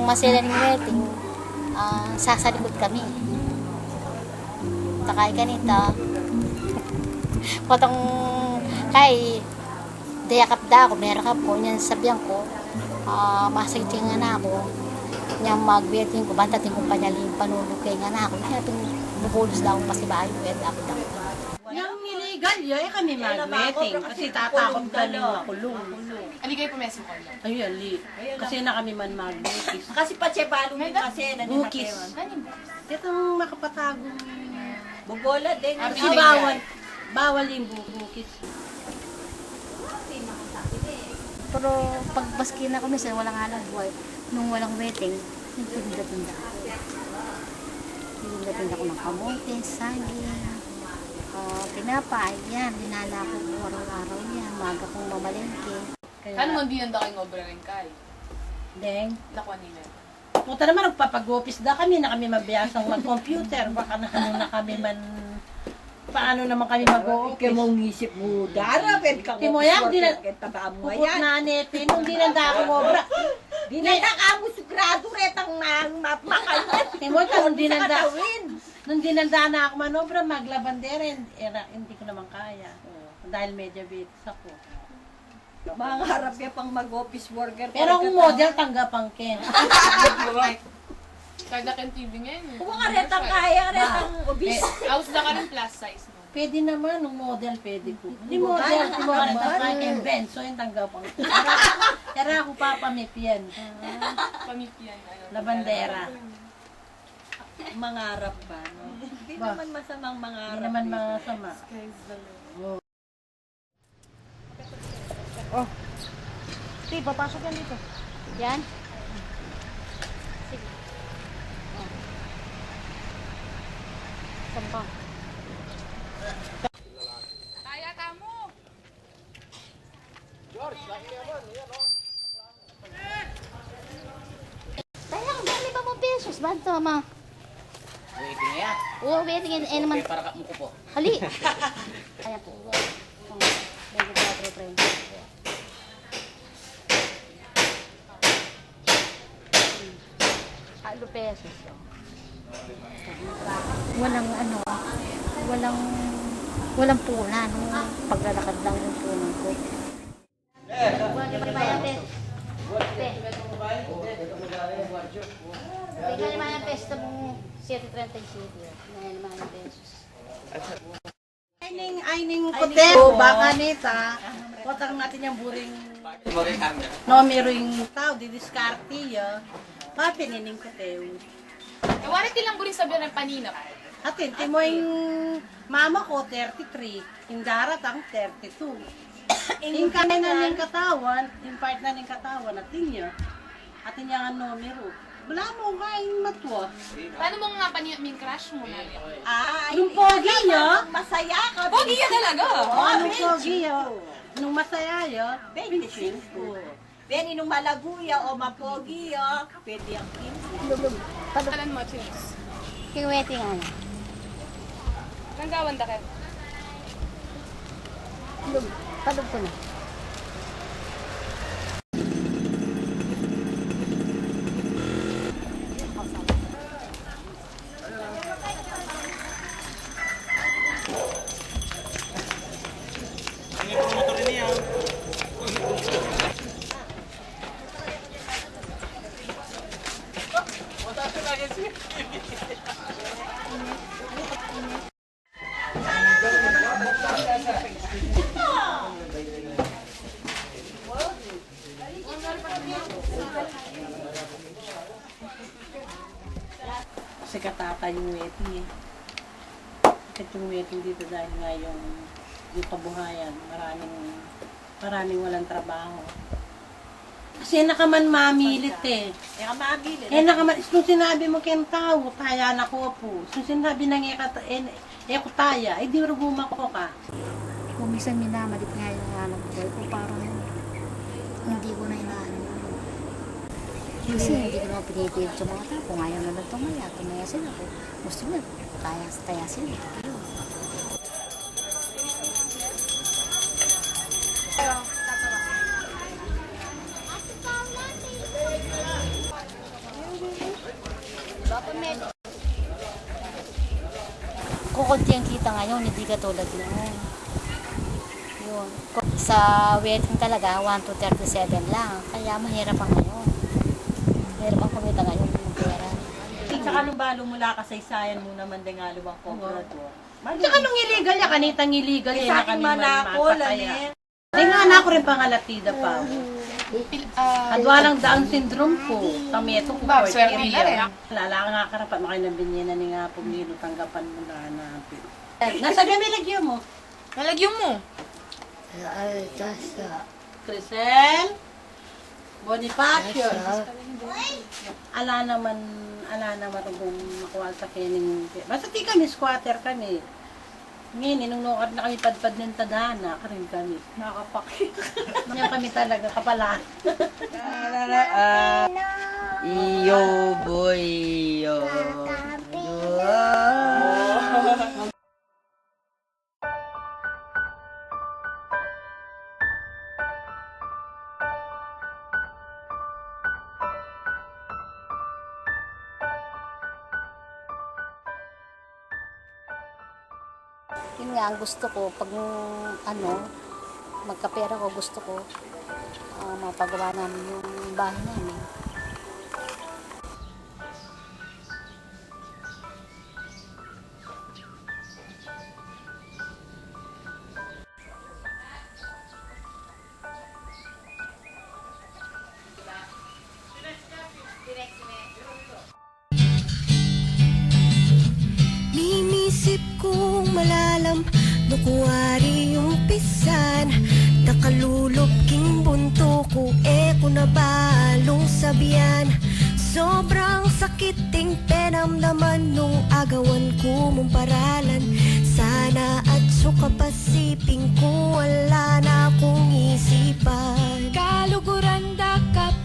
masela ng wedding, sasalikod kami. Takay kanita. Patang kay dayakap da ako, meron ka po, niyan sabihan ko, masagting nga na ako, niyang mag-wedding ko, bantating kong panyaling panulukay nga na ako, kaya itong bubulos daw ako pasibahay, wed ako daw. Yung illegal, yun kami mag-wedding, kasi tatakot kami makulong. Ali kayo pumesin ko. Ayun, kasi na kami man mag-bukis. Kasi pa siya balo mo kasi Bukis. Itong makapatagong bubola din. kasi bawal yung bukis. Pero pag baski na ako, minsan walang halang buhay. Nung walang wedding, nagtinda-tinda ako. Nagtinda-tinda ko ng kamote, saging, tinapay, yan. Dinala ko araw-araw yan. Maga kong mamalengke. Ano man diyan da kayo ngobra rin kay? Deng, Lakwan nila. puta naman, nagpapag-office na kami mabiyasang mag-computer. Baka na kami man, paano naman kami mag-office? Kaya mong isip mo, Dara, pwede ka Timo yan, di na, tabaan mo puput yan. na netin, nung dinanda ako ngobra. Di na ka mo sugrado retang mapakalit. Timo, nung dinanda na ako manobra, maglabandera, hindi ko naman kaya. Dahil mediabetes ako. Mangarap niya pang mag-office worker. Pero kung model, tanggapang ken. Kada kan TV ngayon. Kung ka retang kaya, retang obis. House na ka rin plus size mo. Pwede naman, nung model, pwede ko. Hindi model, hindi mo ka rin Ben, so yung tanggapang ken. Pero ako papamipyan. Pamipyan. Labandera. Mangarap ba? No? Hindi Ba? naman masamang mangarap. Hindi naman masama. Oh. Sige, papasok yan dito. Yan? Sige. Oh. Saan pa? Kaya tamo. Kaya ang dami pa mong pesos. Ba't ito, ma? Waiting nga yan. Oo, waiting. Eh naman. Para ka mo ko po. Hali. Ayan po. Bago ka, friend. Halo pesos. Walang ano, walang puna. Nung paglalakad lang yung punan ko. Buwan naman bayang pes. Tingnan naman ang pesta mo 7.37. Ngayon naman ang pesos. Aining kote, baka nita. Kotang natin yung buring numero yung tao, didiskarte ya. Papinining kote. Kawarit ilang burin sabihan ng paninap. Atin, timo yung mama ko, 33. Yung darat ang 32. Yung kanan ng katawan, yung part na ng katawan, atin niya. Atin niya ang numero. Wala mo kain matwa. Paano mo nga paninap yung crush mo na? Nung pogi niya, Masaya ka. Pogi yan talaga. nung pogi niya, nung masaya niya, 25. Pwede nung malaguya o mapogi pwede ang 15. Kalan mo, Chinis. Kiwete nga yan. Nanggawan da kayo. Padog ko na. kasi katata yung wedding eh. Kasi yung wedding dito dahil nga yung kabuhayan, maraming walang trabaho. Kasi nakaman mamilit eh. Kaya mabili. Nakaman, kung sinabi mo kayong tao, taya na ko po. Kung sinabi ng ko taya, di ruguma ko ka. Kung minsan minamalit nga yung anak ko, parang hindi ko na inaano. Kasi hindi ko naman pinipilit sa mga tao. Kung ayaw naman tumaya sila. Kung gusto nila, taya sila. ngayon, hindi katulad noon. Yun. Sa wedding talaga, 1 to 37 lang. Kaya mahirap ang ngayon. Mahirap ang kumita ngayon ng pera. Tsaka nung balo mula kasaysayan mo naman din nga lumang kobrador. Tsaka nung illegal ya, kanitang illegal Sa yan na akin kami man ako, kaya. lani. Ay nga na ako rin pangalatida pa. At walang Down syndrome ko. Kami ito ko Ba, 40 swerte na years. rin. Lala ka nga karapat, makinabinyan na ni nga pumilo, tanggapan mo na hanapin. Nasa gabi lagyan mo? Nalagyan mo. Crisel? Bonifacio? Ala naman kung makuha sa kining. Basta di kami, squatter kami. Ngayon, nung nukad na kami padpad ng tadhana, ka rin kami. Nakapaki. Yan kami talaga, kapala. Iyo, boy, iyo. Yun nga, ang gusto ko, pag magkapera ko, gusto ko, mapagawa namin yung bahay namin. Minisip kong malalam Nukuwari yung pisan Nakalulop king bunto ko ko nabalong sabiyan Sobrang sakit ting penamdaman Nung agawan ko mong paralan Sana at sukapasiping ko Wala na akong isipan Kaluguran dakap